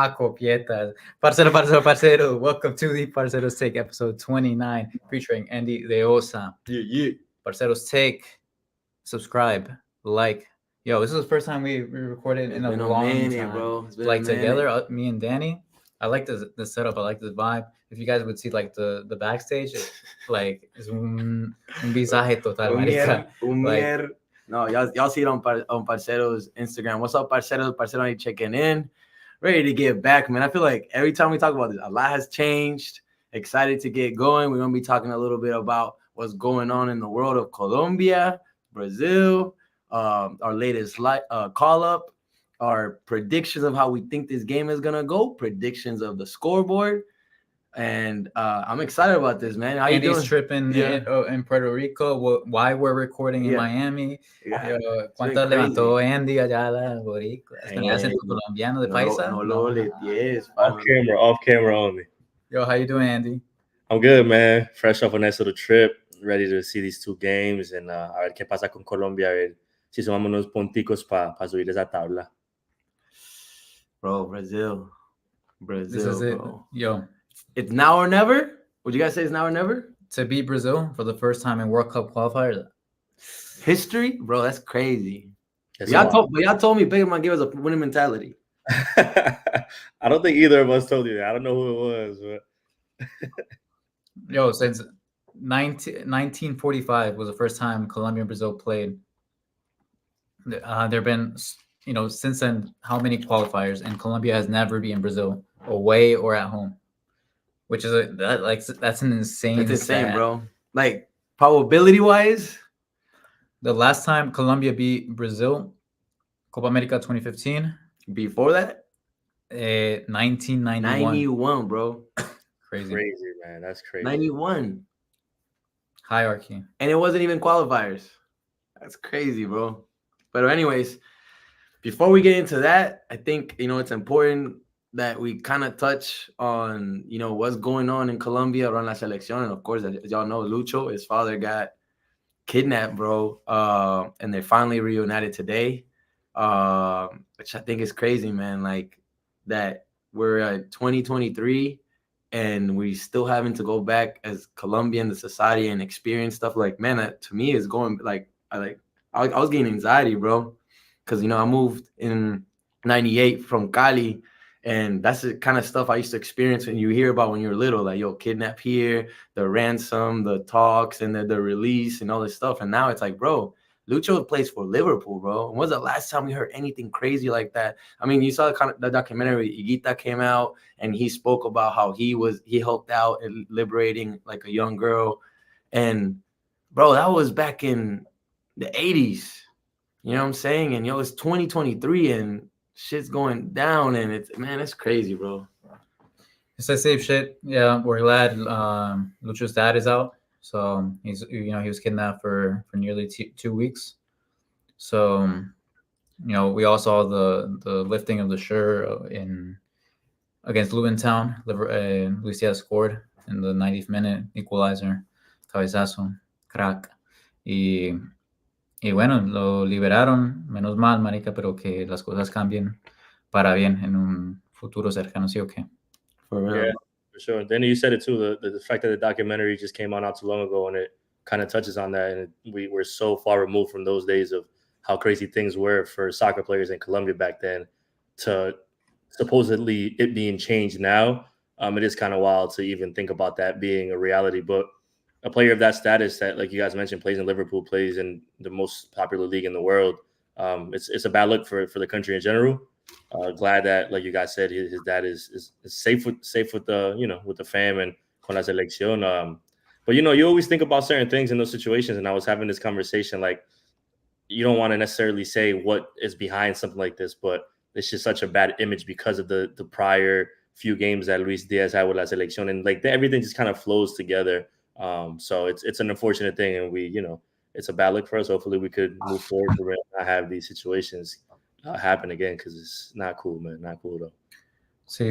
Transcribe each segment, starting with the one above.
copietas. Parcero. Welcome to the Parceros Take episode 29, featuring Andy Deossa. Yeah. Parceros Take. Subscribe, like. Yo, this is the first time we recorded in a long time, bro. Like together, me and Danny. I like the setup. I like the vibe. If you guys would see like the backstage, it's un visaje total, marica. No, y'all see it on Parcero's Instagram. What's up, Parceros? Parceros ain't checking in. Ready to get back, man. I feel like every time we talk about this, a lot has changed. Excited to get going. We're going to be talking a little bit about what's going on in the world of Colombia, Brazil, our latest call up, our predictions of how we think this game is going to go, predictions of the scoreboard. And I'm excited about this, man. How Andy's you doing? Tripping in Puerto Rico. Why we're recording in Miami. ¿Cuánto levantó Andy allá la boricua? Es que no acento colombiano de paisa. Off camera only. Yo, how you doing, Andy? I'm good, man. Fresh off a nice little trip. Ready to see these two games. And a ver qué pasa con Colombia. A ver si sumamos unos punticos para subir esa tabla. Bro, Brazil. This is it. Bro. Yo. It's now or never? Would you guys say it's now or never? To beat Brazil for the first time in World Cup qualifiers. History? Bro, that's crazy. Y'all told me Big Man gave us a winning mentality. I don't think either of us told you that. I don't know who it was. But Yo, since 1945 was the first time Colombia and Brazil played. There have been, since then, how many qualifiers? And Colombia has never beaten Brazil away or at home. Which is that's an insane. That's insane, stat. Bro. Like probability wise, the last time Colombia beat Brazil, Copa America 2015. Before that, 1991. 91, bro. Crazy, man. That's crazy. 91. Hierarchy. And it wasn't even qualifiers. That's crazy, bro. But anyways, before we get into that, I think it's important that we kind of touch on, what's going on in Colombia around la selección. And of course, as y'all know, Lucho, his father got kidnapped, bro. And they finally reunited today, which I think is crazy, man. Like that we're at 2023 and we still having to go back as Colombian, the society, and experience stuff. Like, man, that to me is going I was getting anxiety, bro. Because, I moved in 98 from Cali. And that's the kind of stuff I used to experience when you hear about when you're little, like, yo, kidnap here, the ransom, the talks, and the release and all this stuff. And now it's like, bro, Lucho plays for Liverpool, bro. When was the last time we heard anything crazy like that? I mean, you saw the documentary, Higuita came out, and he spoke about how he helped out in liberating, like, a young girl. And, bro, that was back in the 80s. You know what I'm saying? And, it's 2023, and shit's going down, and it's crazy, bro. It's like safe shit. Yeah, we're glad Lucho's dad is out. So he's he was kidnapped for nearly 2 weeks. So we all saw the lifting of the shirt against Lewintown. Luis Diaz scored in the 90th minute, equalizer, cabezazo, crack. Y bueno, lo liberaron, menos mal, marica, pero que las cosas cambien para bien en un futuro cercano, ¿sí o qué? For real. Yeah, for sure. Then you said it too, the fact that the documentary just came out not too long ago, and it kind of touches on that. And we're so far removed from those days of how crazy things were for soccer players in Colombia back then to supposedly it being changed now. It is kind of wild to even think about that being a reality, but a player of that status that, like you guys mentioned, plays in Liverpool, plays in the most popular league in the world. It's a bad look for the country in general. Glad that, like you guys said, his dad is safe with the with the fam and con la selección. But you always think about certain things in those situations. And I was having this conversation, like, you don't want to necessarily say what is behind something like this, but it's just such a bad image because of the prior few games that Luis Diaz had with la selección, and like everything just kind of flows together. So it's an unfortunate thing, and it's a bad look for us. Hopefully we could move forward to not have these situations happen again, because it's not cool, man. Not cool though. Sí.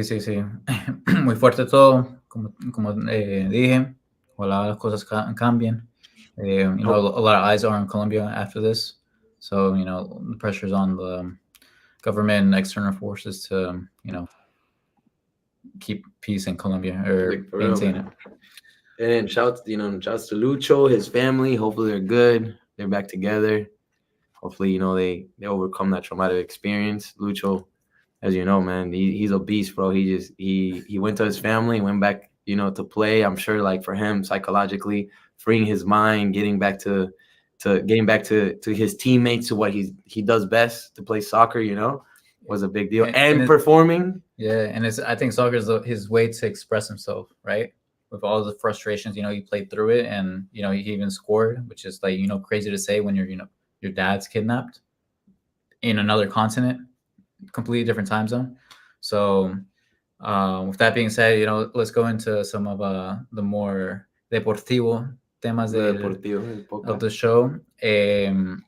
Muy fuerte todo, como dije. Ojalá las cosas cambien. A lot of eyes are on Colombia after this. So, the pressure's on the government and external forces to, keep peace in Colombia or Like, for real, maintain man. it. And then shouts to Lucho, his family. Hopefully they're good. They're back together. Hopefully, they overcome that traumatic experience. Lucho, as you know, man, he's a beast, bro. He went to his family, went back, to play. I'm sure, like, for him, psychologically, freeing his mind, getting back to his teammates, to what he does best, to play soccer, was a big deal. And performing. Yeah, and I think soccer is his way to express himself, right? With all the frustrations, he played through it, and he even scored, which is like crazy to say when your dad's kidnapped in another continent, completely different time zone. So, with that being said, let's go into some of the more deportivo temas of the show. And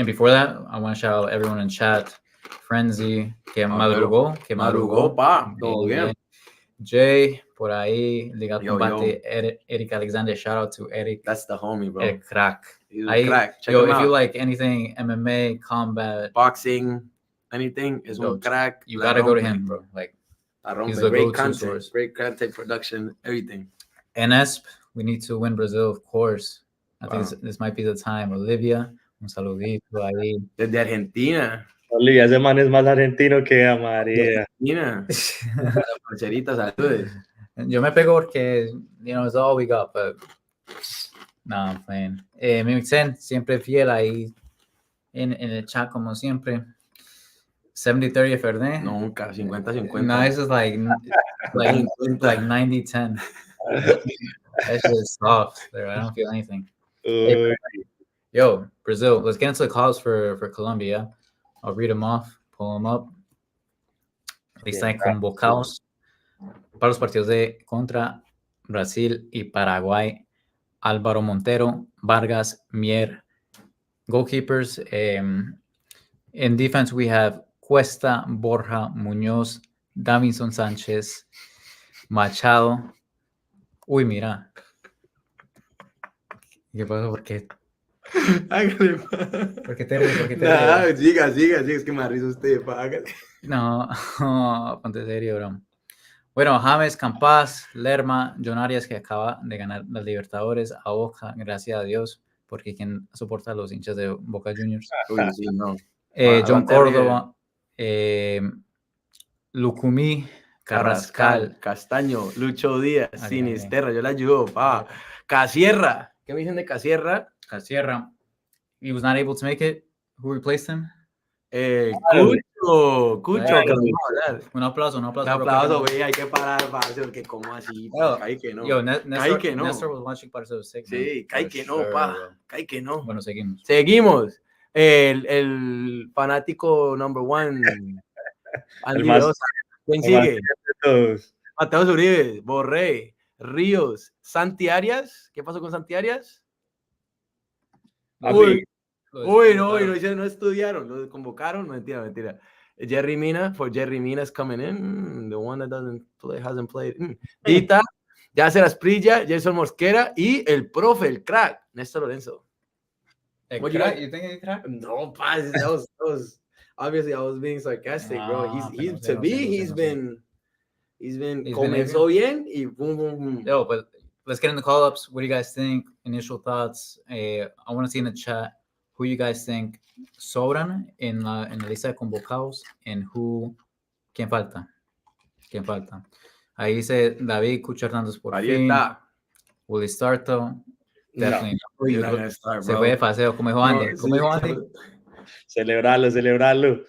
before that, I want to shout out everyone in chat. Frenzy, que madrugó, pa, todo bien. Jay, por ahí, Liga Combate, Eric Alexander, shout out to Eric. That's the homie, bro. El crack. He's a crack. Check him if out. you like anything MMA, combat, boxing, anything, is un crack. You gotta go to him, bro. Like, he's the great go-to content, source. great content production, everything. NSP, we need to win Brazil, of course. I think this might be the time. Olivia, un saludito ahí. Desde Argentina. Olivia, ese man es más argentino que a María. Argentina. Parceritas, saludes. Yo me pego porque, it's all we got, but no, I'm playing. Mimixen, siempre fiel ahí en el chat, como siempre. 70-30 Fernet. Nunca, 50-50. No, this is like 90-10. That shit is soft there. I don't feel anything. Yo, Brazil, let's get into the calls for Colombia. I'll read them off, pull them up. Están convocados para los partidos de contra Brasil y Paraguay. Álvaro Montero, Vargas, Mier. Goalkeepers. In defense, we have Cuesta, Borja, Muñoz, Davinson Sánchez, Machado. Uy, mira. ¿Qué pasó? ¿Por qué? ¿Por qué te ríes? Nah, siga, es que me risa usted, hágale. No, ponte serio, bro. Bueno, James, Campas, Lerma, John Arias, que acaba de ganar las Libertadores, a Boca, gracias a Dios, porque quien soporta a los hinchas de Boca Juniors. Uy, sí, no. John Córdoba, Lucumí, Carrascal, Castaño, Lucho Díaz, Sinisterra, yo le ayudo, pa. Casierra. ¿Qué me dicen de Casierra? Casierra. He was not able to make it. Who replaced him? Cucho, Claro. que lo vamos a hablar. Un aplauso. Un aplauso, güey, hay que parar, parce, porque como así, cae que no. Yo, Nestor, que no. Nestor was watching Parceros Take. Sí, cae que no, pa. Cae que no. Bueno, seguimos. El fanático number one, Andy Deossa. ¿Quién sigue? Mateo Uribe, Borré, Ríos, Santi Arias. ¿Qué pasó con Santi Arias? Uy, no estudiaron, lo convocaron. Mentira. Jerry Mina is coming in. The one that hasn't played. Dita, Yasser Asprilla, Jason Mosquera y el profe, el crack, Nestor Lorenzo. You think he's crack? No, paz, that was obviously I was being sarcastic, bro. He's been comenzó bien y boom, boom, boom. Yo, but let's get in the call-ups. What do you guys think? Initial thoughts. I want to see in the chat who you guys think sobran en la lista de convocados and ¿quién falta? Ahí dice David Cucho Hernández por fin. Will he start though? Definitely no. Se fue de paseo, como dijo Andy. Celebrarlo.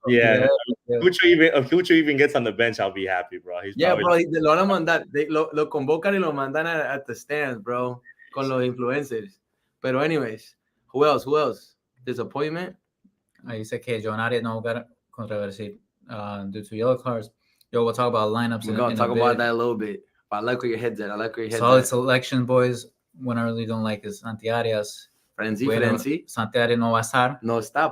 Yeah. If Cucho even gets on the bench, I'll be happy, bro. Bro, lo van a mandar. Lo convocan y lo mandan at the stands, bro, con los influencers. Pero anyways, who else? Disappointment. Ahí dice que John Arias no jugar contra Brasil due to yellow cards. Yo, we'll talk about lineups. We're going to talk about that a little bit. But I like where your head's at. Solid selection, boys. One I really don't like is Santi Arias. Frenzy. Santi Arias no va a estar. No está.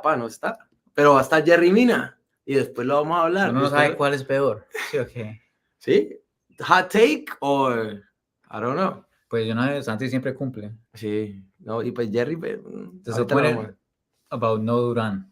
Pero va a estar Jerry Mina. Y después lo vamos a hablar. No sabe cuál es peor. Sí, okay. ¿Sí? Hot take or I don't know. Pues yo no sé, Santi siempre cumple. Sí. No, y pues Jerry. Disappointed about no Durán.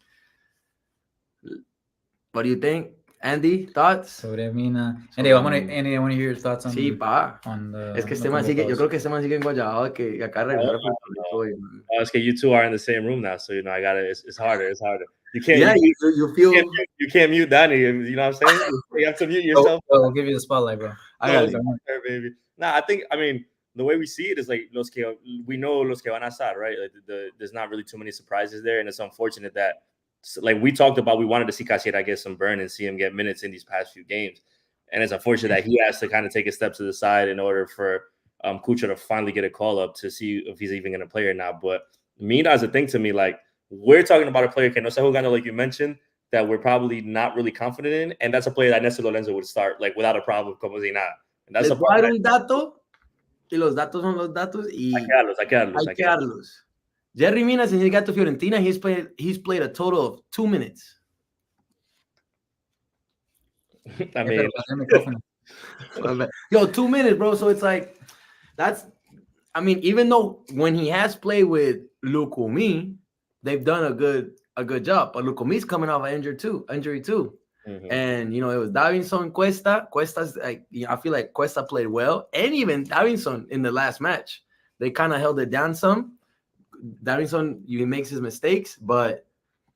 What do you think? Andy, thoughts? Sobre Mina. Andy, I want to hear your thoughts on Sí, pa. the Es que on este the man sigue, yo convocados. creo que este man sigue enguayado que acaba de Oh, regresar a no, Puerto no. Rico. Y, Oh, it's okay. You two are in the same room now, so I got it. It's harder. It's harder. You can't. yeah, you feel. You can't mute Danny. You know what I'm saying? You have to mute yourself. We'll give you the spotlight, bro. I No, got it's it. not fair, baby. Nah, I mean, the way we see it is like we know los que van a estar, right? Like there's not really too many surprises there, and it's unfortunate that, like we talked about, we wanted to see Casera get some burn and see him get minutes in these past few games, and it's unfortunate that he has to kind of take a step to the side in order for Kucha to finally get a call up to see if he's even going to play or not. But Mina is a thing to me. Like, we're talking about a player que no está jugando, like you mentioned, that we're probably not really confident in, and that's a player that Nestor Lorenzo would start like without a problem, como si nada. And that's Les voy a dar un dato y los datos son los datos y hay que darlos. Jerry Mina, since he got to Fiorentina, he's played a total of 2 minutes. I mean, yo, 2 minutes, bro. So it's like I mean, even though when he has played with Lukumi, they've done a good job. But Lukumi's coming off an injury too. Mm-hmm. And it was Davinson, Cuesta's like, I feel like Cuesta played well, and even Davinson in the last match, they kind of held it down some. Davinson, he makes his mistakes, but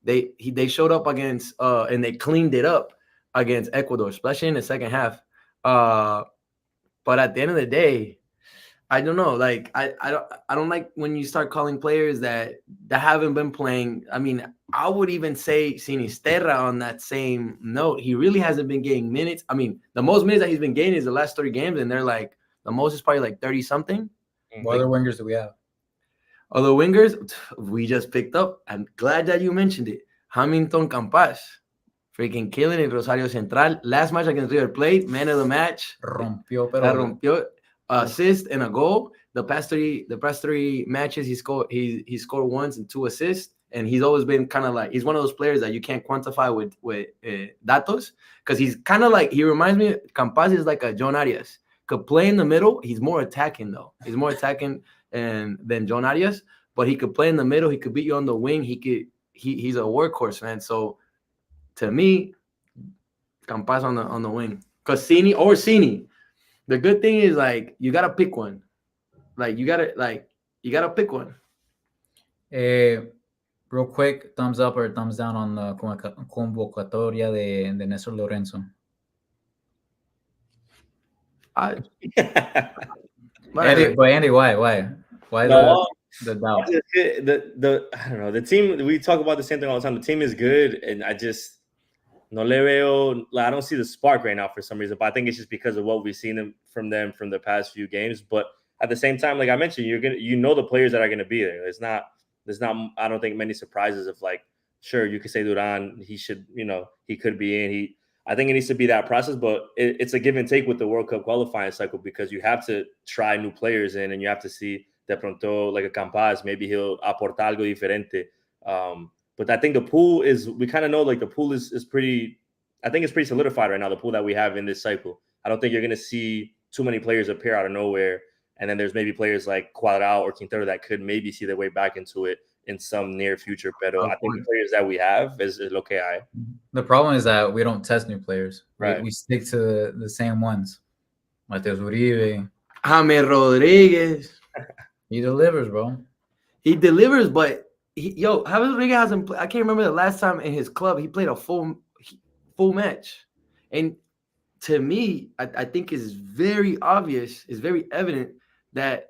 they showed up against and they cleaned it up against Ecuador, especially in the second half. But at the end of the day, I don't know. Like I don't like when you start calling players that haven't been playing. I mean, I would even say Sinisterra on that same note. He really hasn't been getting minutes. I mean, the most minutes that he's been getting is the last 3 games, and they're like the most is probably like 30 something. What other wingers do we have? Other wingers we just picked up. I'm glad that you mentioned it. Hamilton Campas, freaking killing it. Rosario Central. Last match against River Plate, man of the match. Rompió. Assist and a goal. The past three matches he scored once and 2 assists, and he's always been kind of like, he's one of those players that you can't quantify with datos, because he's kind of like, he reminds me, Campas is like a John Arias. Could play in the middle. He's more attacking though. He's more attacking than John Arias, but he could play in the middle. He could beat you on the wing. He's a workhorse, man. So to me, Campas on the wing, because Cini. The good thing is, like, you gotta pick one. Like, you gotta pick one. Real quick, thumbs up or thumbs down on the convocatoria de Nestor Lorenzo. Andy, why the doubt? I don't know. The team, we talk about the same thing all the time. The team is good, and I just no le veo. I don't see the spark right now for some reason, but I think it's just because of what we've seen from them from the past few games. But at the same time, like I mentioned, the players that are gonna be there. There's not. I don't think many surprises of, like, sure, you could say Duran, he should, he could be in. I think it needs to be that process, but it's a give and take with the World Cup qualifying cycle, because you have to try new players in, and you have to see de pronto, like a Campas, maybe he'll aportar algo diferente. But I think the pool we kind of know, like, the pool is pretty, I think it's pretty solidified right now, the pool that we have in this cycle. I don't think you're going to see too many players appear out of nowhere. And then there's maybe players like Cuadrado or Quintero that could maybe see their way back into it in some near future. But I think the players that we have is lo que hay. The problem is that we don't test new players. Right. We stick to the same ones. Mateus Uribe. James Rodriguez. He delivers, bro. He delivers, but James Rodriguez hasn't played. I can't remember the last time in his club he played a full match. And to me, I think it's very obvious, it's very evident that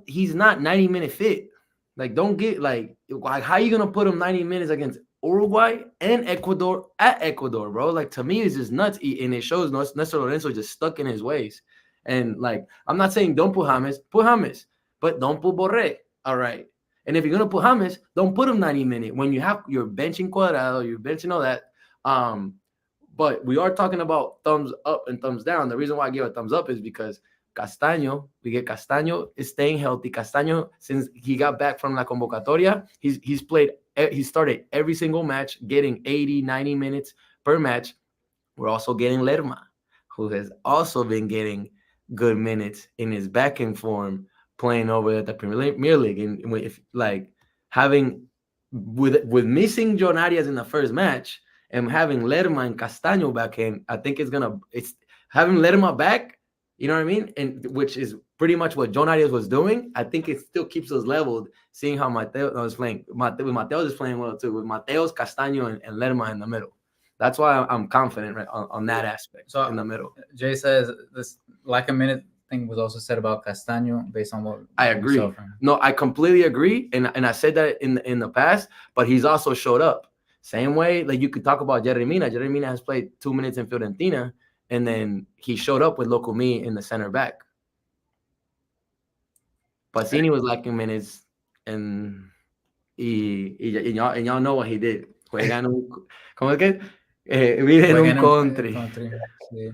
he's not 90-minute fit. Like, don't get like how are you gonna put him 90 minutes against Uruguay and Ecuador at Ecuador, bro? Like, to me, it's just nuts. And it shows Nestor Lorenzo just stuck in his ways. And, like, I'm not saying don't put James, but don't put Borré. All right. And if you're gonna put James, don't put him 90 minutes when you're benching Cuadrado, you're benching all that. But we are talking about thumbs up and thumbs down. The reason why I give a thumbs up is because Castaño is staying healthy. Castaño, since he got back from La Convocatoria, he started every single match, getting 80, 90 minutes per match. We're also getting Lerma, who has also been getting good minutes in his back in form, playing over at the Premier League. And if, like, having with missing John Arias in the first match and having Lerma and Castaño back in, I think it's having Lerma back, you know what I mean? And which is pretty much what John Arias was doing. I think it still keeps us leveled, seeing how Mateo was playing. Mateos is playing well too, with Mateos, Castaño, and Lerma in the middle. That's why I'm confident on that aspect in the middle. Jay says this like a minute thing was also said about Castaño based on what I agree. No, I completely agree, and I said that in the past, but he's also showed up. Same way, like you could talk about Jeremina. Jeremina has played 2 minutes in Fiorentina, and then he showed up with Locomí in the center back. Pacini was lacking minutes, and y'all know what he did. Juega en un, ¿cómo es que? Vive en un country. Sí.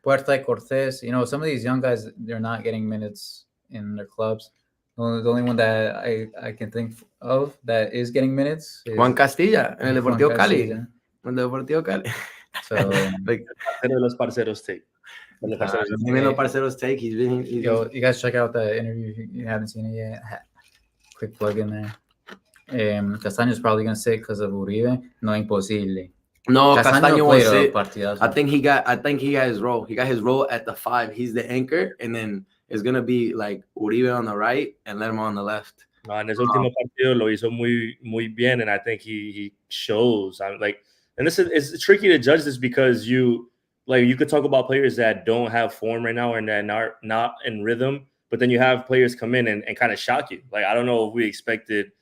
Puerta y Cortés, you know, some of these young guys, they're not getting minutes in their clubs. The only one that I can think of that is getting minutes is Juan Castilla en el Deportivo Cali. Castilla. En el Deportivo Cali. So, like, de los Parceros Take. Parceros Take. Yo, you guys check out the interview if you haven't seen it yet. Quick plug in there. Castaño's probably going to say because of Uribe. No, imposible. No, Castaño was it. I think he got his role. He got his role at the 5. He's the anchor, and then it's gonna be like Uribe on the right and Lerma on the left. No, en ese último partido lo hizo muy bien, and I think he shows. I'm like, and this is it's tricky to judge this because you could talk about players that don't have form right now and that are not in rhythm, but then you have players come in and kind of shock you. Like I don't know if we expected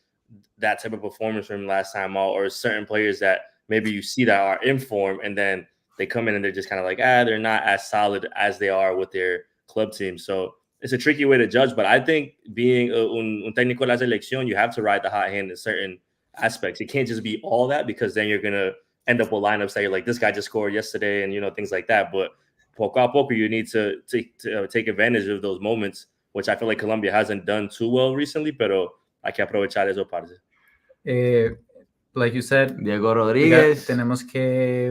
that type of performance from last time out, or certain players that maybe you see that are in form and then they come in and they're just kind of like, they're not as solid as they are with their club team. So it's a tricky way to judge, but I think being un técnico de la selección, you have to ride the hot hand in certain aspects. It can't just be all that, because then you're going to end up with lineups that you're like, this guy just scored yesterday and, you know, things like that. But poco a poco, you need to take advantage of those moments, which I feel like Colombia hasn't done too well recently, pero hay que aprovechar eso, parce. Like you said, Diego Rodríguez. Tenemos que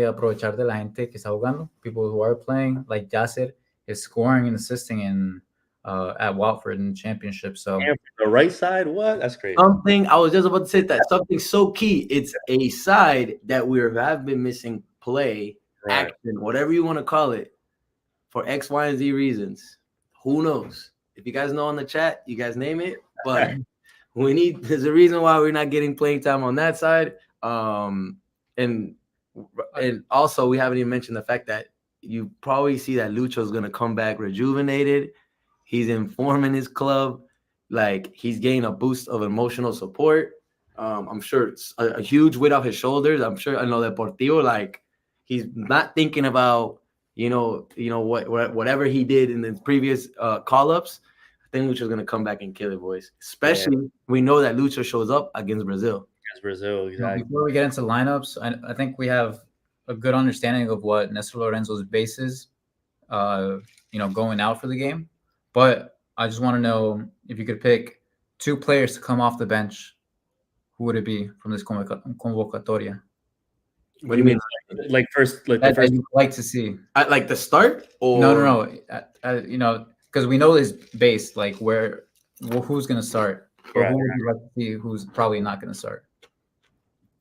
aprovechar de la gente que está jugando. People who are playing, like Yasser, is scoring and assisting at Watford in the championship. So the right side, what? That's crazy. Something I was just about to say that something so key. It's a side that we have been missing play, action, whatever you want to call it, for X, Y, and Z reasons. Who knows? If you guys know in the chat, you guys name it, but. There's a reason why we're not getting playing time on that side. And also we haven't even mentioned the fact that you probably see that Lucho's going to come back rejuvenated. He's in form in his club. Like he's getting a boost of emotional support. I'm sure it's a huge weight off his shoulders. I'm sure in Lo Deportivo, like he's not thinking about, whatever he did in the previous call-ups. I think Lucho's going to come back and kill it, boys. Especially, we know that Lucho shows up against Brazil. Against Brazil, exactly. Before we get into lineups, I think we have a good understanding of what Nestor Lorenzo's base is, going out for the game. But I just want to know if you could pick 2 players to come off the bench, who would it be from this convocatoria? What do you mean? Like first, like that you'd like to see? Like the start? Or No. Because we know his base, like who's going to start, or who would you like to see who's probably not going to start?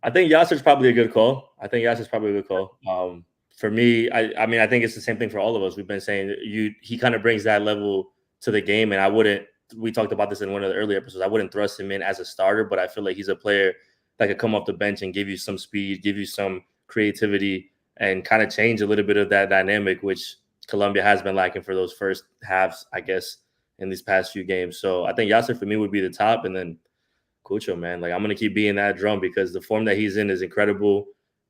I think Yasser's probably a good call. For me, I think it's the same thing for all of us. We've been saying he kind of brings that level to the game, and we talked about this in one of the earlier episodes. I wouldn't thrust him in as a starter, but I feel like he's a player that could come off the bench and give you some speed, give you some creativity, and kind of change a little bit of that dynamic, which Colombia has been lacking for those first halves, I guess, in these past few games. So I think Yasser for me would be the top, and then Cucho, man. Like I'm gonna keep being that drum because the form that he's in is incredible.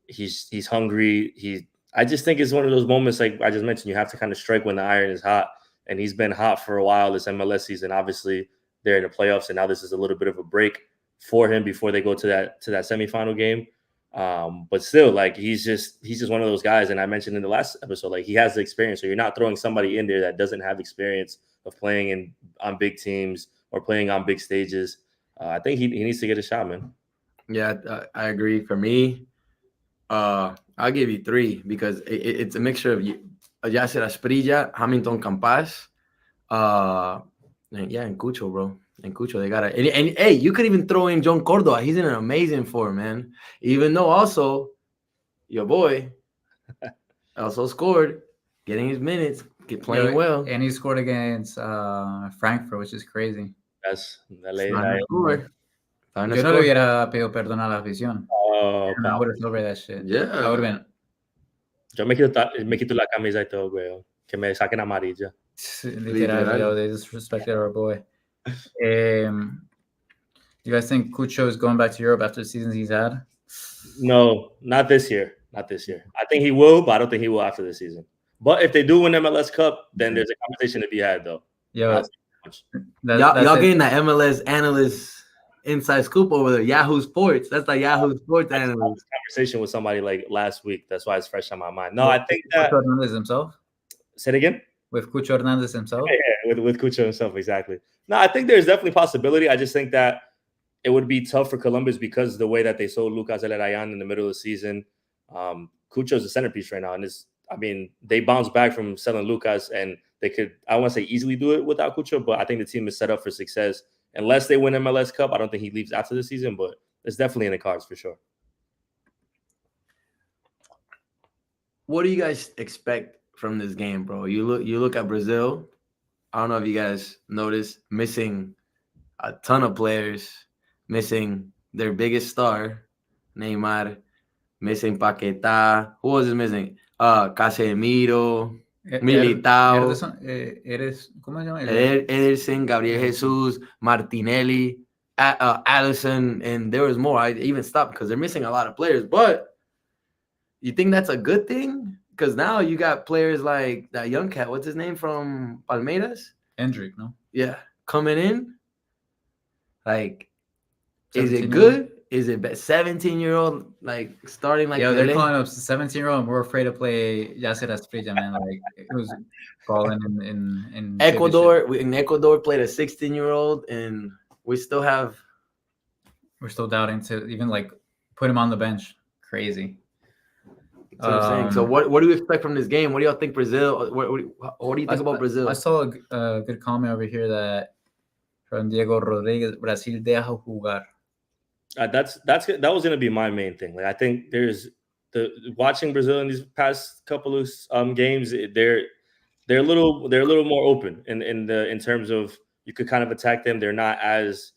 He's hungry. I just think it's one of those moments, like I just mentioned, you have to kind of strike when the iron is hot, and he's been hot for a while this MLS season. Obviously, they're in the playoffs, and now this is a little bit of a break for him before they go to that semifinal game. But still, like he's just one of those guys. And I mentioned in the last episode, like he has the experience. So you're not throwing somebody in there that doesn't have experience of playing on big teams or playing on big stages. I think he needs to get a shot, man. Yeah, I agree. For me, I'll give you 3 because it's a mixture of Yasser Asprilla, Hamilton Campas, and Cucho, bro. And Cucho, they got to. And hey, you could even throw in John Cordova. He's in an amazing form, man. Even though also your boy also scored, getting his minutes, playing well. And he scored against Frankfurt, which is crazy. That's that lady. Starting to score. Starting to Yo no le score. hubiera pedido perdón a la afición. Oh, And I would have celebrated that shit. Yeah. I would have been. Yo me quito la camisa y todo, güey. Que me saquen amarilla. Literal, yo, they disrespected our boy. Do you guys think Cucho is going back to Europe after the seasons he's had? No, not this year. Not this year. I think he will, but I don't think he will after the season. But if they do win MLS Cup, then there's a conversation to be had, though. Yo, y'all getting that MLS analyst inside scoop over there. Yahoo Sports. That's like Yahoo Sports analyst. I had this conversation with somebody like last week. That's why it's fresh on my mind. No, I think that. Cucho Hernandez himself? Say it again? With Cucho Hernandez himself? Yeah, with Cucho himself, exactly. No, I think there's definitely possibility. I just think that it would be tough for Columbus because of the way that they sold Lucas Elerayan in the middle of the season. Cucho's the centerpiece right now. And they bounced back from selling Lucas, and they could, I don't want to say easily do it without Cucho, but I think the team is set up for success. Unless they win MLS Cup, I don't think he leaves after the season, but it's definitely in the cards for sure. What do you guys expect from this game, bro? You look at Brazil. I don't know if you guys noticed, missing a ton of players, missing their biggest star, Neymar, missing Paquetá. Who was missing? Casemiro, Militao, ¿cómo se llama? Ederson, Gabriel Jesus, Martinelli, Allison, and there was more. I even stopped because they're missing a lot of players. But you think that's a good thing? Because now you got players like that young cat. What's his name from Palmeiras? Hendrick, no? Yeah, coming in. Like, is it good? Is it 17-year-old like starting like? Yeah, they're calling up 17-year-old, and we're afraid to play Yacer Asprilla, man. Like it was balling in Ecuador. In Ecuador, played a 16-year-old, and we're still doubting to even like put him on the bench. Crazy. That's what I'm saying. So what do you expect from this game? What do y'all think Brazil? What do you think about Brazil? I saw a good comment over here that from Diego Rodriguez, Brasil deja jugar. That was going to be my main thing. Like I think there's watching Brazil in these past couple of games, they're a little more open in terms of you could kind of attack them. They're not as,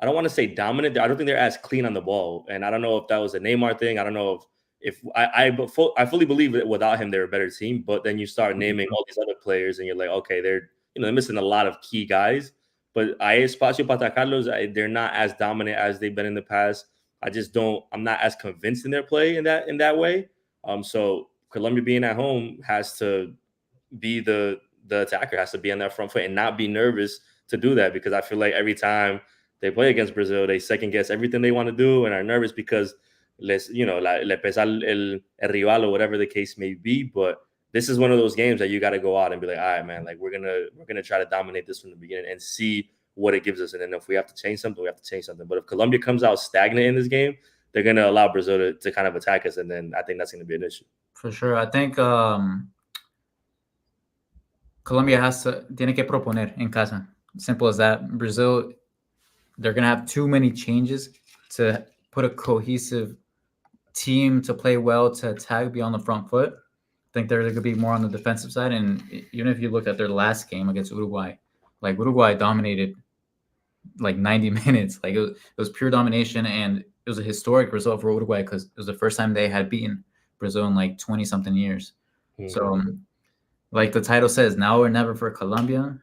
I don't want to say dominant. I don't think they're as clean on the ball. And I don't know if that was a Neymar thing. I don't know if I fully believe that without him they're a better team. But then you start naming all these other players, and you're like, okay, they're missing a lot of key guys. But hay espacio para atacarlos. They're not as dominant as they've been in the past. I'm not as convinced in their play in that way. So Colombia being at home has to be the attacker, has to be on that front foot and not be nervous to do that, because I feel like every time they play against Brazil, they second guess everything they want to do and are nervous because le pesa el rival or whatever the case may be. But this is one of those games that you got to go out and be like, all right, man, like we're gonna try to dominate this from the beginning and see what it gives us. And then if we have to change something, we have to change something. But if Colombia comes out stagnant in this game, they're gonna allow Brazil to kind of attack us, and then I think that's gonna be an issue. For sure. I think Colombia tiene que proponer en casa. Simple as that. Brazil, they're gonna have too many changes to put a cohesive team to play well, to attack, be on the front foot. I think they're going to be more on the defensive side. And even if you look at their last game against Uruguay, like Uruguay dominated like 90 minutes. Like it was pure domination, and it was a historic result for Uruguay because it was the first time they had beaten Brazil in like 20-something years. Mm-hmm. So like the title says, now or never for Colombia.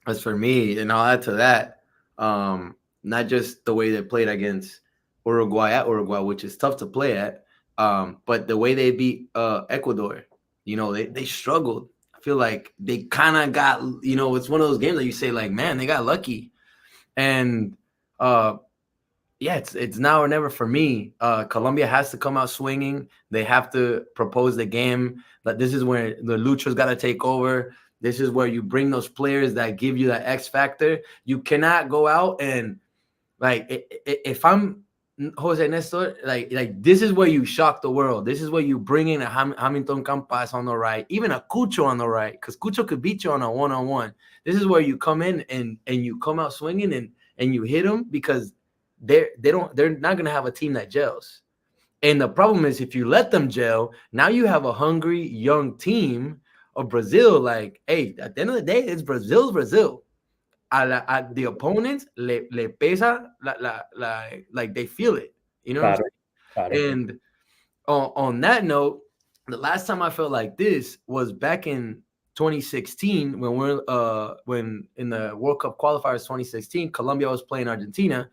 As for me, and I'll add to that, not just the way they played against Uruguay at Uruguay, which is tough to play at, but the way they beat Ecuador, they struggled. I feel like they kind of got, it's one of those games that you say like, man, they got lucky. And it's now or never for me. Colombia has to come out swinging. They have to propose the game. But this is where the Lucho's got to take over. This is where you bring those players that give you that X factor. You cannot go out and like, if I'm Jose Nestor, like this is where you shock the world. This is where you bring in a Hamilton Campas on the right, even a Cucho on the right, because Cucho could beat you on a one-on-one. This is where you come in and you come out swinging and you hit them, because they're not gonna have a team that gels. And the problem is, if you let them gel, now you have a hungry young team of Brazil. Like, hey, at the end of the day, it's Brazil's Brazil. A the opponents le pesa like they feel it. You know what I'm Claro. saying? And on that note, the last time I felt like this was back in 2016 when in the World Cup qualifiers 2016, Colombia was playing Argentina.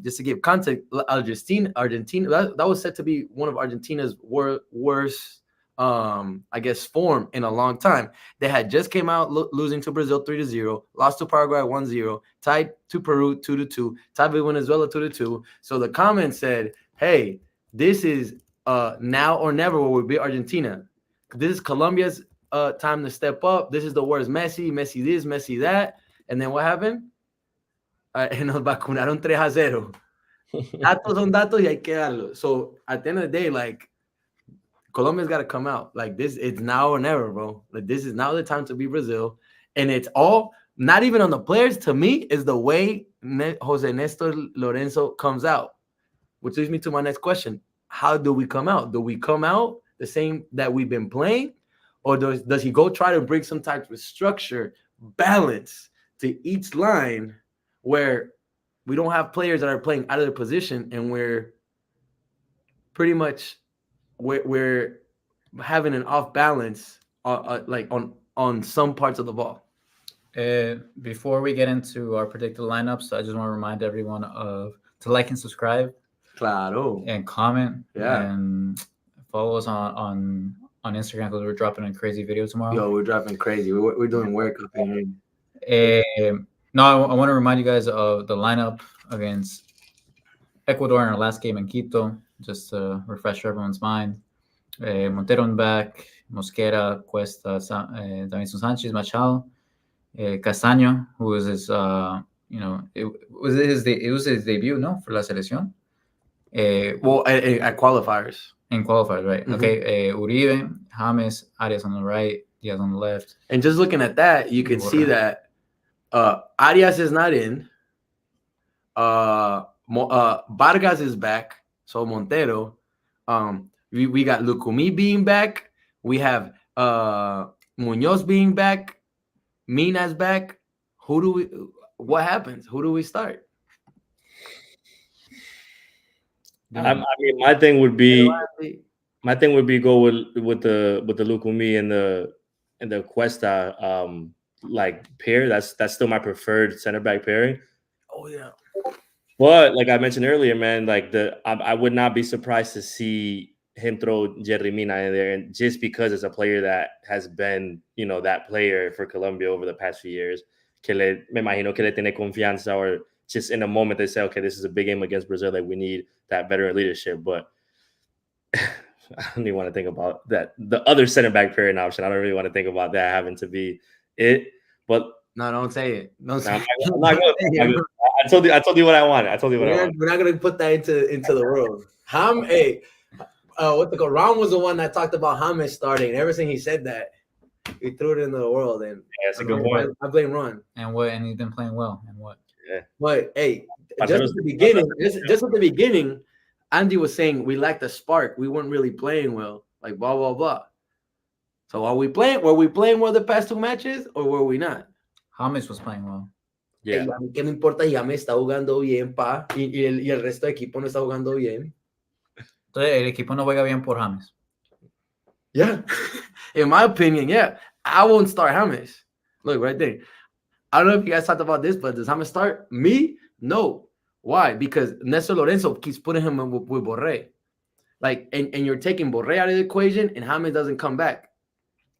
Just to give context, Argentina that was said to be one of Argentina's worst I guess form in a long time. They had just came out losing to Brazil 3-0, lost to Paraguay 1-0, tied to Peru 2-2, tied with Venezuela 2-2. So the comment said, hey, this is now or never where we beat Argentina. This is Colombia's time to step up. This is the worst Messi this, Messi that. And then what happened? Nos vacunaron 3-0. Datos son datos y hay que darlo. So at the end of the day, like, Colombia's got to come out. Like, this, it's now or never, bro. Like, this is now the time to be Brazil. And it's all, not even on the players, to me, is the way Jose Nestor Lorenzo comes out. Which leads me to my next question. How do we come out? Do we come out the same that we've been playing? Or does he go try to bring some type of structure, balance to each line, where we don't have players that are playing out of their position, and we're pretty much we're having an off balance like on some parts of the ball? Before we get into our predicted lineups, I just want to remind everyone to like and subscribe, Claro. and comment, Yeah. and follow us on Instagram, because we're dropping a crazy video tomorrow. Yo, we're dropping crazy. We're doing work up in here. No, I want to remind you guys of the lineup against Ecuador in our last game in Quito, just to refresh everyone's mind. Montero in back, Mosquera, Cuesta, Davinson Sanchez, Machado, Castaño, who was his, it was his debut, no, for la selección. Well, at qualifiers. In qualifiers, right? Mhm. Okay, Uribe, James, Arias on the right, Diaz on the left. And just looking at that, you can see that Arias is not in. Vargas is back, so Montero. We got Lucumi being back. We have Munoz being back. Mina's back. What happens? Who do we start? I mean, my thing would be go with the Lucumi and the Cuesta like pair. That's still my preferred center back pairing. Oh yeah. But like I mentioned earlier, man, like I would not be surprised to see him throw Jerry Mina in there, and just because it's a player that has been, that player for Colombia over the past few years, me imagino que le tiene confianza, or just in a moment they say, okay, this is a big game against Brazil, like we need that veteran leadership. But I don't even want to think about that. The other center back pairing option, I don't really want to think about that having to be it. But no, don't say it. Don't say it. I'm not good. I told you what I wanted. We're not gonna put that into the world. Ron was the one that talked about James starting. Ever since he said that, he threw it into the world. And yeah, that's a good point. I blame Ron. And he's been playing well. And what? Yeah. But hey, just at the beginning, Andy was saying we lacked a spark. We weren't really playing well. Like blah blah blah. So were we playing well the past two matches, or were we not? James was playing well. Yeah. ¿Qué me importa? James está jugando bien, pa. Y el resto del equipo no está jugando bien. Entonces, el equipo no juega bien por James. Yeah. In my opinion, yeah. I won't start James. Look, right there. I don't know if you guys talked about this, but does James start? Me? No. Why? Because Nestor Lorenzo keeps putting him with Borré. Like, and you're taking Borré out of the equation, and James doesn't come back.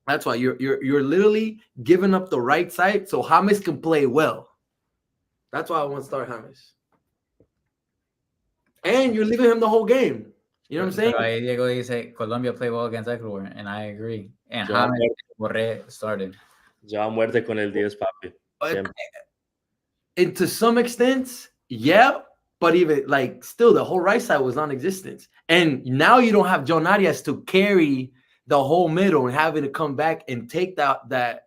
That's why you're literally giving up the right side so James can play well. That's why I want to start James. And you're leaving him the whole game. You know what I'm saying? Ahí Diego dice Colombia play well against Ecuador, and I agree. And James Borré started. Ya muerte con el 10, papi. And to some extent, yeah, But even like still, the whole right side was non-existent. And now you don't have John Arias to carry the whole middle and having to come back and take the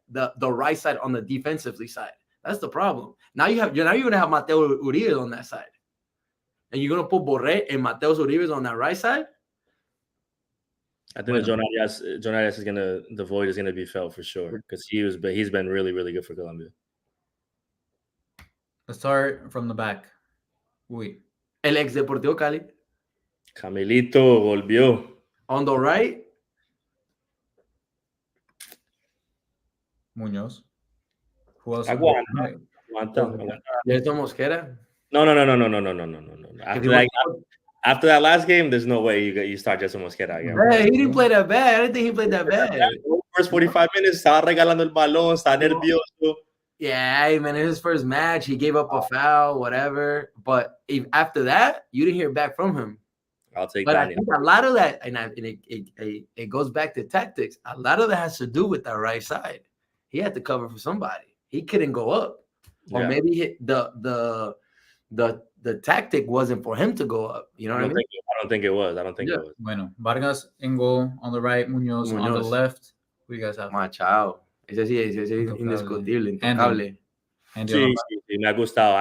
right side on the defensively side. That's the problem. Now you're gonna have Mateo Uribe on that side, and you're gonna put Borré and Mateo Uribe on that right side. I think that John Arias is the void is gonna be felt for sure because he's been really, really good for Colombia. Let's start from the back. Uy. El ex Deportivo Cali. Camilito volvió. On the right. Muñoz. Who else? Aguanta. Nelson Mosquera. No. After that last game, there's no way you start Jason Mosquera again. Hey, he didn't play that bad. I didn't think he played that bad. First 45 minutes, estaba regalando el balón, está nervioso. Yeah, man, in his first match, he gave up a foul, whatever. But after that, you didn't hear back from him. I'll take but that. I think a lot of that, and it goes back to tactics. A lot of that has to do with that right side. He had to cover for somebody. He couldn't go up, or maybe the tactic wasn't for him to go up. You know what I mean? I don't think it was. Bueno, Vargas in goal on the right, Muñoz on the left. Who do you guys have? Machado. Ese es indiscutible, intocable. Sí, me ha gustado.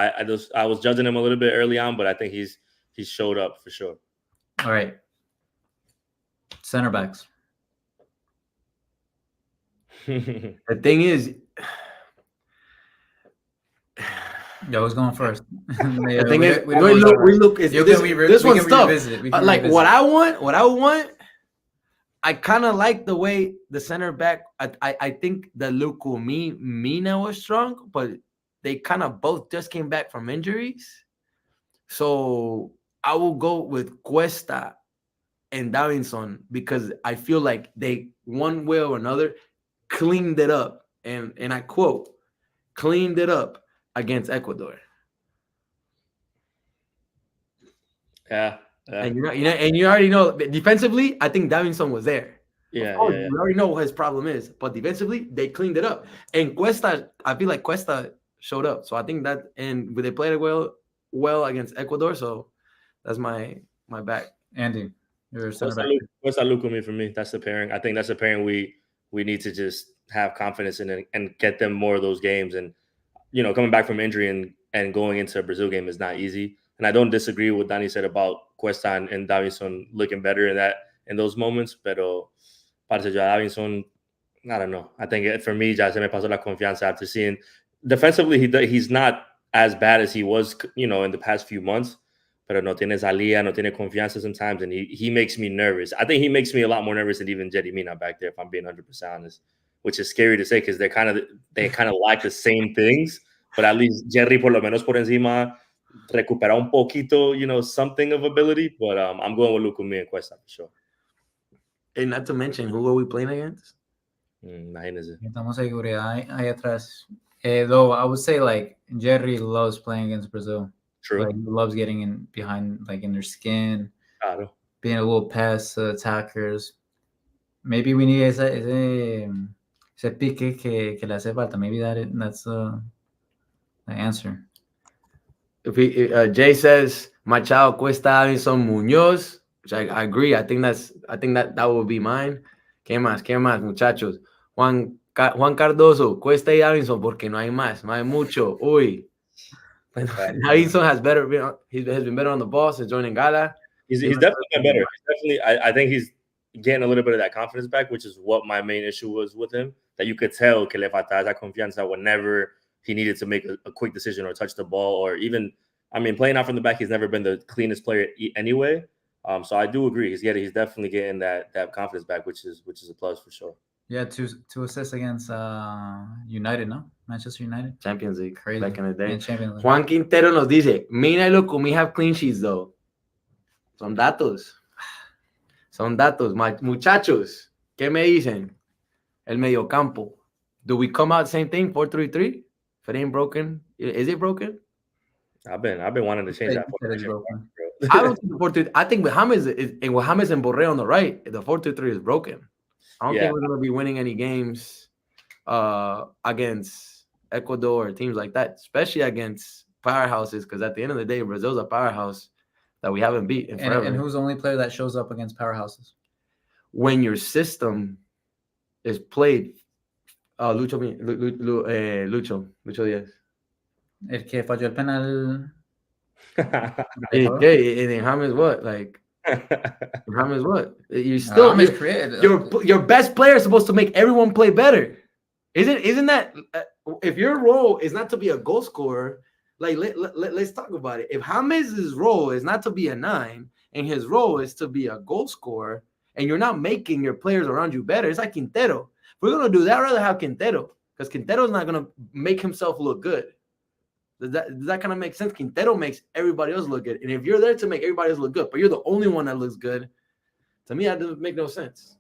I was judging him a little bit early on, but I think he's showed up for sure. All right. Center backs. The thing is, who's going first? The thing is, we look. This one's tough. Like what I want. I kind of like the way the center back. I think the Lucumí Mina was strong, but they kind of both just came back from injuries. So I will go with Cuesta and Davinson because I feel like they, one way or another, cleaned it up. And I quote, cleaned it up against Ecuador. Yeah. And you already know defensively, I think Davinson was there. Yeah, You already know what his problem is, but defensively they cleaned it up. And Cuesta, I feel like Cuesta showed up. So I think that, and they played it well against Ecuador. So that's my back. Andy, your center back. Cuesta Lucumí for me. That's the pairing. I think that's the pairing we need to just have confidence in and get them more of those games. And coming back from injury and going into a Brazil game is not easy. And I don't disagree with what Danny said about Cuesta and Davinson looking better in those moments. Pero parce, yo Davinson, I don't know. I think for me, ya se me pasó la confianza after seeing defensively. He's not as bad as he was, in the past few months. Pero no tiene salida, no tiene confianza sometimes, and he makes me nervous. I think he makes me a lot more nervous than even Jerry Mina back there, if I'm being 100% honest. Which is scary to say because they kind of like the same things. But at least Jerry, por lo menos por encima, recupera un poquito, something of ability. But I'm going with Lucumí and Cuesta for sure. And not to mention, who are we playing against? Imagínese. Estamos seguridad ahí atrás. Though I would say like Jerry loves playing against Brazil. True. Like, he loves getting in behind, like in their skin. Claro. Being a little pest to attackers. Maybe we need ese pique que le hace falta. Maybe that's the answer. Jay says Machado, Cuesta, Davinson, Muñoz, which I agree. I think that will be mine. ¿Qué más, muchachos? Juan Cardoso, Cuesta y Davinson, porque no hay más, no hay mucho. Uy. Davinson has been better on the ball since joining Gala. He's definitely been better. I think he's getting a little bit of that confidence back, which is what my main issue was with him. That you could tell que le faltaba esa confianza whenever he needed to make a quick decision or touch the ball, or even, playing out from the back, he's never been the cleanest player anyway. So I do agree. He's definitely getting that confidence back, which is a plus for sure. Yeah, two assists against United, no? Manchester United. Champions League. Crazy. Back in the day. Champions League. Juan Quintero nos dice, Mina y Lucumí have clean sheets though. Son datos. Muchachos, ¿qué me dicen? El mediocampo. Do we come out same thing, 4-3-3? If it ain't broken, is it broken? I've been wanting to change that. I think with James and Borré on the right, the 4-2-3 is broken. I don't think we're going to be winning any games against Ecuador or teams like that, especially against powerhouses, because at the end of the day, Brazil's a powerhouse that we haven't beat in forever. And who's the only player that shows up against powerhouses? When your system is played, Lucho Diaz. El que falló el penal. Okay, and then James what? Like James what? You still James created. your best player is supposed to make everyone play better. Isn't that if your role is not to be a goal scorer, like let's talk about it. If James' role is not to be a 9 and his role is to be a goal scorer, and you're not making your players around you better, it's like Quintero. If we're gonna do that, I'd rather have Quintero, because Quintero's not gonna make himself look good. Does that kind of make sense? Quintero makes everybody else look good. And if you're there to make everybody else look good, but you're the only one that looks good, to me, that doesn't make no sense.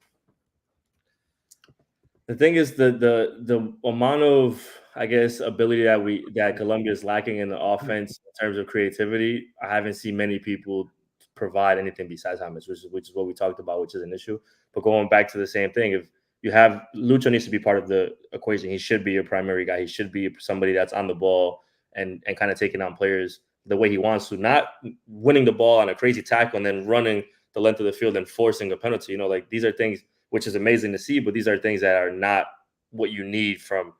The thing is, the amount of, I guess, ability that Colombia is lacking in the offense in terms of creativity, I haven't seen many people provide anything besides James, which is what we talked about, which is an issue. But going back to the same thing, if you have Lucho needs to be part of the equation. He should be your primary guy. He should be somebody that's on the ball and kind of taking on players the way he wants to, not winning the ball on a crazy tackle and then running the length of the field and forcing a penalty. Like these are things which is amazing to see, but these are things that are not what you need from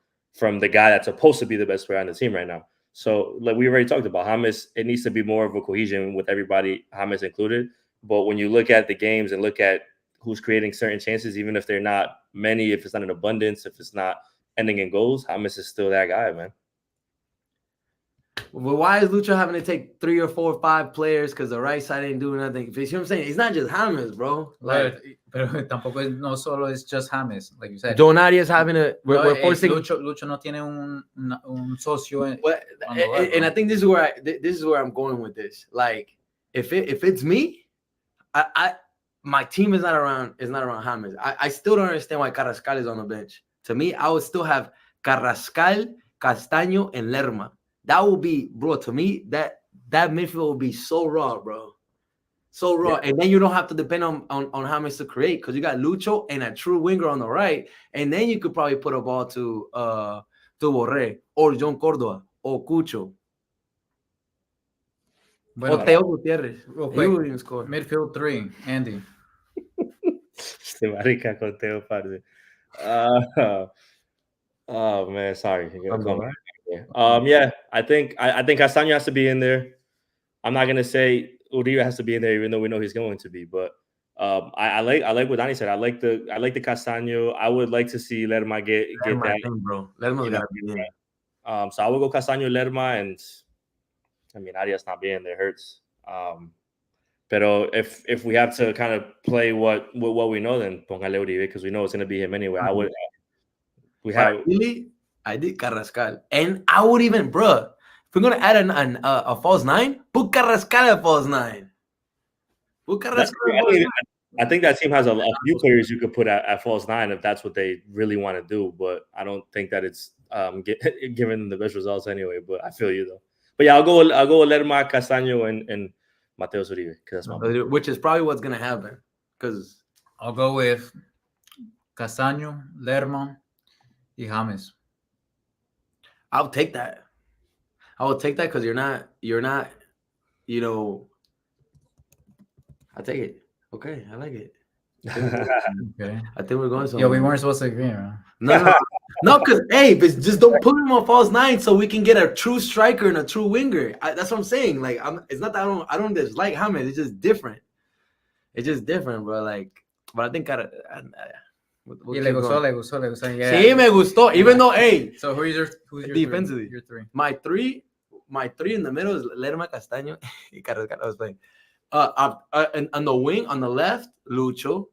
the guy that's supposed to be the best player on the team right now. So like we already talked about, James, it needs to be more of a cohesion with everybody, James included. But when you look at the games and look at who's creating certain chances, even if they're not many, if it's not an abundance, if it's not ending in goals, James is still that guy, man. Well, why is Lucho having to take 3 or 4 or 5 players because the right side ain't doing nothing? You know what I'm saying? It's not just James, bro. Like, pero tampoco es, no solo es just James, like you said. Donati is having a. We're forcing. Lucho no tiene un socio. And I think this is where I'm going with this. Like, if it's me, my team is not around James. I still don't understand why Carrascal is on the bench. To me, I would still have Carrascal, Castaño, and Lerma. That will be, bro, to me, that midfield will be so raw, bro. So raw. Yeah. And then you don't have to depend on James to create, because you got Lucho and a true winger on the right. And then you could probably put a ball to Borré or John Córdoba or Cucho. Bueno, or Teo Gutiérrez. Real quick, midfield 3, Andy. Este marica con Teo, parce. Oh, man, sorry. Yeah, I think Castaño has to be in there. I'm not gonna say Uribe has to be in there, even though we know he's going to be. But I like what Danny said. I like the Castaño. I would like to see Lerma get that, thing, bro. Lerma's gotta be in. So I would go Castaño, Lerma, and I mean Arias not being there hurts. Pero if we have to kind of play what we know, then póngale Uribe, because we know it's gonna be him anyway. I would. I did Carrascal, and I would even, bro. If we're gonna add a false 9, put Carrascal at false 9. Put Carrascal. I think that team has a few players you could put at false 9 if that's what they really want to do. But I don't think that it's giving them the best results anyway. But I feel you though. But yeah, I'll go with Lerma, Castaño, and Mateus Uribe, which is probably what's gonna happen. Because I'll go with Castaño, Lerma, y James. I'll take that. I will take that because you're not, you know. I'll take it. Okay, I like it. Okay. I think we're going somewhere. Yeah, we weren't supposed to agree, right? No, because just don't put him on false 9 so we can get a true striker and a true winger. That's what I'm saying. Like, it's not that I don't dislike James. It's just different. It's just different, bro. Like, but I think Y le gustó. Yeah. Sí, me gustó. Even though, hey. So who's your defensively? Your 3. My three in the middle is Lerma, Castaño, y Carrascal. I was playing. And on the wing, on the left, Lucho.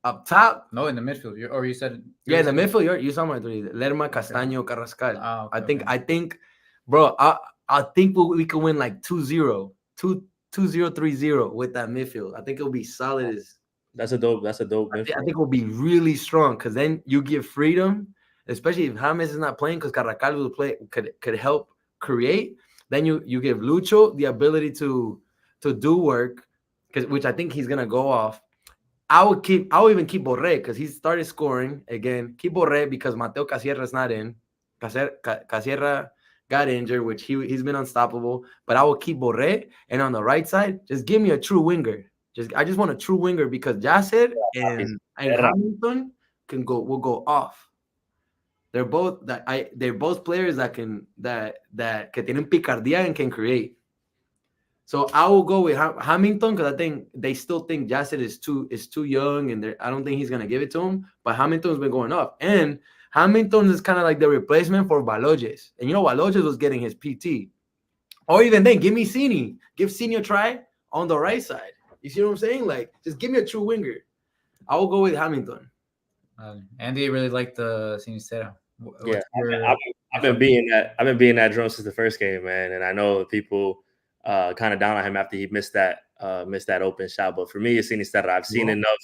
Up top. No, in the midfield. You said. Yeah, in the midfield. You saw my 3. Lerma, Castaño, Carrascal. Okay, I think, bro. I think we could win like 2-0, 2-0, 3-0 with that midfield. I think it'll be solid as. That's a dope. I think it will be really strong, because then you give freedom, especially if James is not playing, because Carrascal will play could help create. Then you give Lucho the ability to do work, which I think he's gonna go off. I would even keep Borré, because he started scoring again. Keep Borré because Mateo Casierra is not in. Casierra got injured, which he's been unstoppable. But I will keep Borré, and on the right side, just give me a true winger. I just want a true winger because Yasser and Hamilton will go off. They're both they're both players that can that que tienen picardía and can create. So I will go with Hamilton because I think they still think Yasser is too young, and I don't think he's gonna give it to him. But Hamilton's been going up, and Hamilton is kind of like the replacement for Balojes. And Balojes was getting his PT. Or even then, give me Cini. Give Cini a try on the right side. You see what I'm saying? Like, just give me a true winger. I will go with Hamilton. Andy really liked the Sinistera. Yeah, I've been being that drone since the first game, man. And I know people kind of down on him after he missed that open shot. But for me, it's Sinistera. I've seen enough.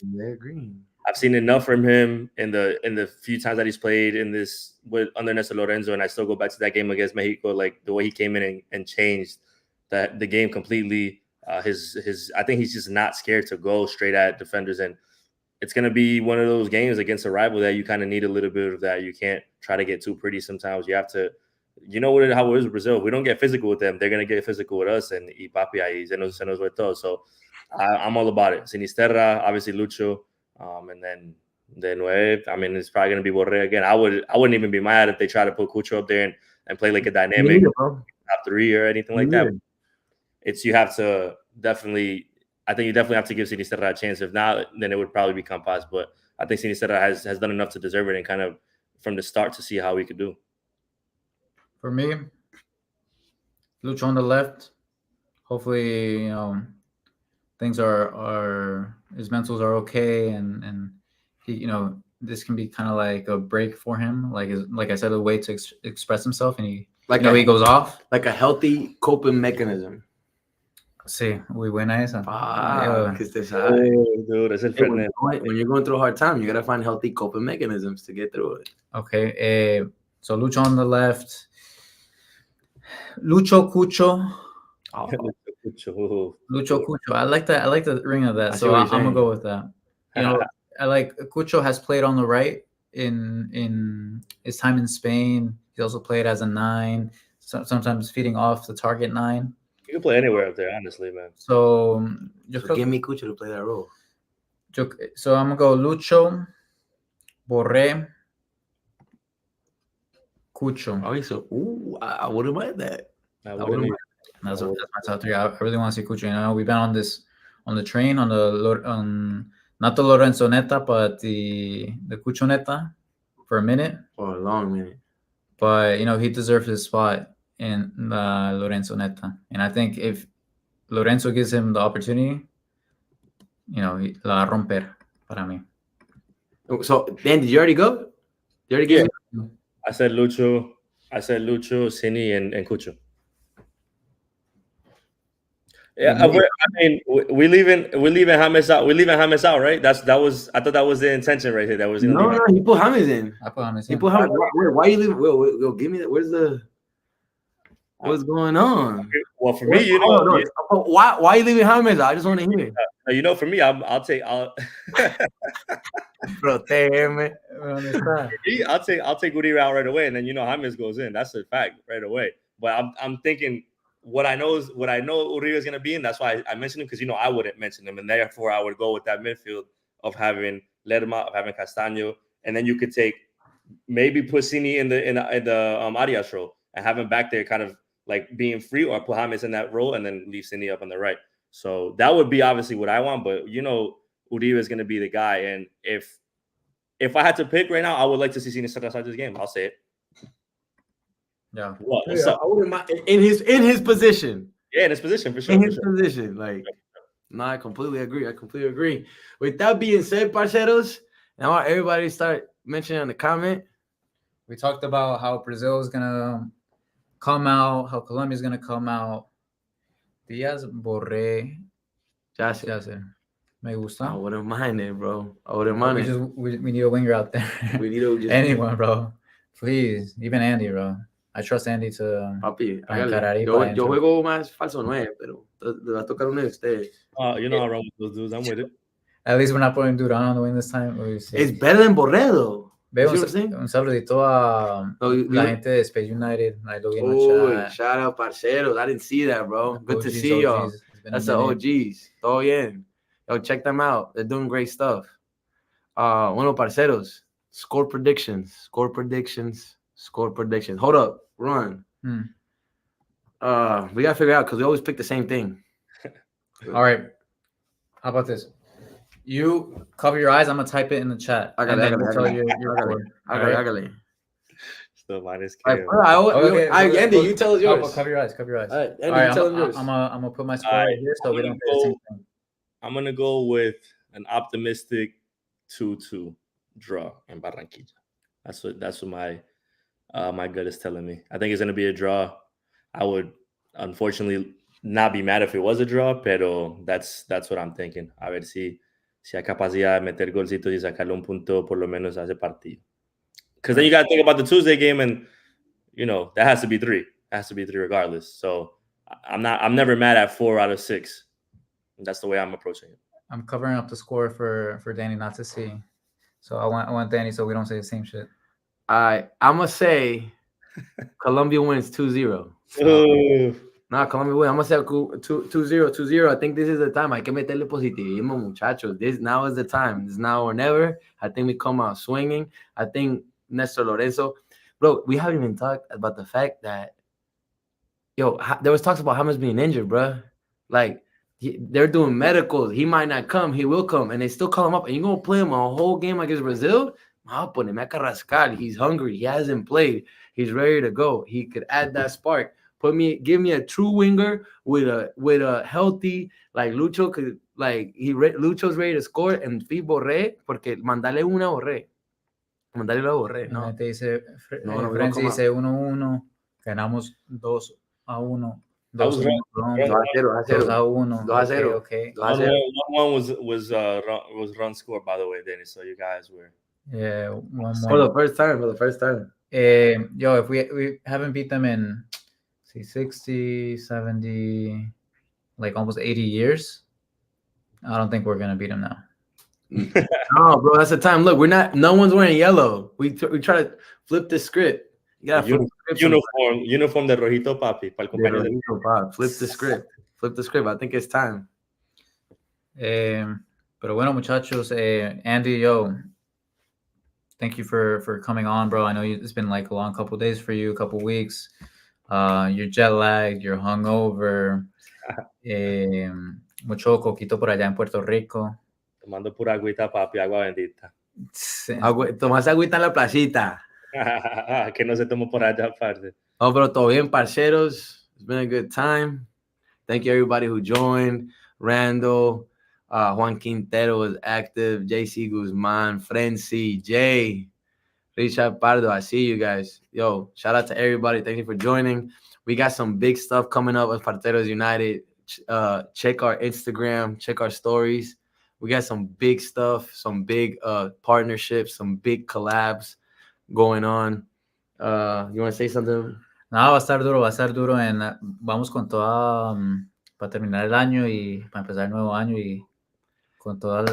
I've seen enough from him in the few times that he's played in this under Nestor Lorenzo, and I still go back to that game against Mexico, like the way he came in and changed the game completely. I think he's just not scared to go straight at defenders, and it's going to be one of those games against a rival that you kind of need a little bit of that. You can't try to get too pretty sometimes. You have to, how it is with Brazil. If we don't get physical with them, they're going to get physical with us, and papi ahí se nos ve todo. So I'm all about it. Sinisterra, obviously Lucho, and then De Nueve. I mean, it's probably going to be Borré again. I wouldn't even be mad if they try to put Cucho up there and play like a dynamic top three or anything like that. You have to definitely. I think you definitely have to give Sinisterra a chance. If not, then it would probably be Campas. But I think Sinisterra has done enough to deserve it, and kind of from the start to see how we could do. For me, Lucho on the left. Hopefully, things are his mentals are okay, and he, this can be kind of like a break for him. Like I said, a way to express himself, and he he goes off like a healthy coping mechanism. Sí, muy buena esa. Dude, es el when you're going through a hard time, you gotta find healthy coping mechanisms to get through it. Okay, so Lucho on the left. Lucho Cucho. Oh. Lucho Cucho. I like that. I like the ring of that. So I'm gonna go with that. I like Cucho has played on the right in his time in Spain. He also played as a 9, sometimes feeding off the target 9. You can play anywhere up there, honestly, man. So give me Cucho to play that role. So I'm gonna go Lucho, Borré, Cucho. Oh, so I wouldn't mind that. That's my top 3. I really want to see Cucho. We've been on the train on not the Lorenzo Neta, but the Cucho Neta for a minute. For a long minute. But he deserves his spot in the Lorenzo Neta, and I think if Lorenzo gives him the opportunity, la va a romper para mí. So Dan, did you already go? You already gave me? I said Lucho, Cini, and Cucho. Yeah, I mean, we leaving James out. We're leaving James out, right? I thought that was the intention right here. That was no. He put James in. I put James in. He put James. Why you leaving? Well, give me that. What's going on? Well, for me, why are you leaving James? I just want to hear. For me, I'll take. Protégeme. I'll take Uribe out right away, and then James goes in. That's a fact right away. But I'm thinking what I know Uribe is gonna be in. That's why I mentioned him, because I wouldn't mention him, and therefore I would go with that midfield of having Lerma, of having Castaño, and then you could take maybe Puccini in the Arias role and have him back there, kind of like being free, or put James in that role and then leave Cini up on the right. So that would be obviously what I want, but Uribe is going to be the guy. And if I had to pick right now, I would like to see Cini start this game. I'll say it. Yeah. What's up? I wouldn't mind in his position. Yeah, in his position for sure. In his position, I completely agree. With that being said, parceros, now everybody start mentioning in the comment. We talked about how Brazil is gonna come out, how Colombia is gonna come out. Diaz, Borré, Yasser. Me gusta. I wouldn't mind it, bro. I wouldn't mind it. We need a winger out there. We need anyone, bro. Please, even Andy, bro. I trust Andy to. Papi, yo juego más falso 9, pero le va a tocar uno de ustedes. I run with those dudes. I'm with it. At least we're not putting Duran on the wing this time. It's better than Borré, though. Veo You see what I'm saying? un saludito a No, you- la you- gente de Space United. Ahí lo vi en el Oh, chat. shout out Parceros. I didn't see that, bro. Good to OGs, see y'all. OGs. It's been That's a the minute. OGs. Todo bien. Yo, check them out. They're doing great stuff. Bueno, Parceros. Score predictions. Hold up. Run. We gotta figure out because we always pick the same thing. All right. How about this? You cover your eyes. I'm gonna type it in the chat. Hágale. Still minus All K. right, Andy, you tell us yours. Cover your eyes. All right, Andy, All right, you tell us yours. I'm gonna put my score right here so we don't say the same thing. I'm gonna go with an optimistic 2-2 draw in Barranquilla. That's what my my gut is telling me. I think it's gonna be a draw. I would unfortunately not be mad if it was a draw, pero that's what I'm thinking. A ver si hay capacidad de meter golcitos y sacarle un punto por lo menos a ese partido. Because then you got to think about the Tuesday game, and that has to be 3. It has to be 3 regardless. So I'm never mad at 4 out of 6. That's the way I'm approaching it. I'm covering up the score for Danny not to see. So I want Danny so we don't say the same shit. I'm gonna say Colombia wins 2-0. No, Colombia wins. I'm gonna say 2-0. I think this is the time. Hay que meterle positivismo, muchachos. Now is the time. This now or never. I think we come out swinging. I think Nestor Lorenzo, bro. We haven't even talked about the fact that there was talks about James being injured, bro. Like they're doing medicals. He might not come. He will come, and they still call him up. And you're gonna play him a whole game against Brazil? He's hungry. He hasn't played. He's ready to go. He could add that spark. Give me a true winger with a healthy, like Lucho could, Lucho's ready to score and feed Borré, porque mandale una Borré. Mandale la Borré, ¿no? Frenzy dice 1-1, ganamos 2-1. 2-1. Okay. 2-0. Was run score, by the way, Danny. So you guys were 1-1 for the first time. If we haven't beat them in 60, 70, like almost 80 years, I don't think we're gonna beat them now. No, bro, that's the time. Look, no one's wearing yellow. We try to flip the script. You gotta flip the script. Uniform de Rojito Papi. Flip the script. I think it's time. Pero bueno, muchachos, Andy, thank you for coming on, bro. I know it's been like a long couple days for you, a couple weeks. You're jet lagged, you're hungover. Mucho coquito por allá en Puerto Rico. Tomando pura agüita, papi, agua bendita. Tomas agüita en la placita. Que no se tomó por allá aparte. Oh, pero todo bien, parceros. It's been a good time. Thank you, everybody who joined. Randall, Juan Quintero was active. JC Guzman, Frenzy, Jay, Richard Pardo. I see you guys. Shout out to everybody. Thank you for joining. We got some big stuff coming up with Parceros United. Check our Instagram. Check our stories. We got some big stuff, some big partnerships, some big collabs going on. You want to say something? No, va a estar duro. Vamos con toda para terminar el año y para empezar el nuevo año y con toda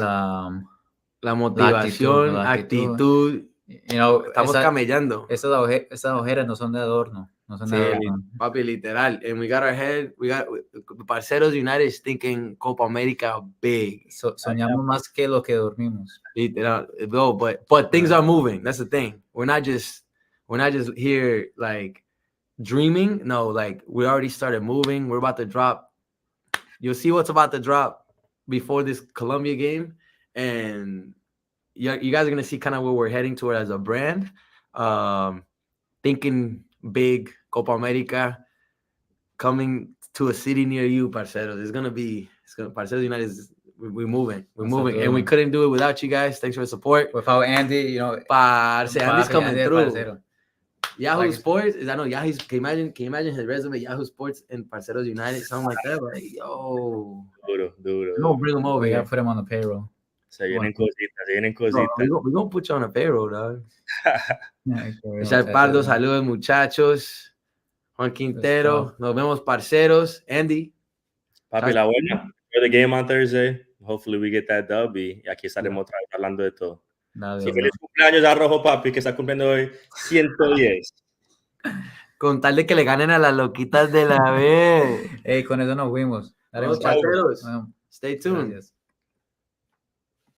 la motivación, la actitud. Estamos camellando. Esas ojeras no son de adorno. No son de adorno. Papi, literal. And we got Parceros United is thinking Copa America big. Soñamos más que lo que dormimos. Literal. But things are moving. That's the thing. We're not just here like dreaming. No, like we already started moving. We're about to drop. You'll see what's about to drop before this Colombia game, and you guys are gonna see kind of where we're heading toward as a brand. Thinking big, Copa America coming to a city near you, parceros. Parceros United we're moving, and we couldn't do it without you guys. Thanks for the support. Without Andy, Andy's coming through. Parcero. Yahoo Sports I know Yahoo's. Can you imagine his resume? Yahoo Sports and Parceros United, something like that. Like, duro. Don't bring him over. We here. gotta put him on the payroll. Se vienen cositas. We're gonna put you on a payroll, dog. Richard Pardo, saludos, muchachos. Juan Quintero, nos vemos, parceros. Andy. Papi, la buena. For the game on Thursday. Hopefully we get that dub y aquí estaremos otra vez hablando de todo. Dale, So, bro. feliz cumpleaños a Rojo Papi, que está cumpliendo hoy 110. Con tal de que le ganen a las loquitas de la B. Hey, con eso nos fuimos. Dale, Los muchachos. parceros. Bueno, Stay tuned. gracias.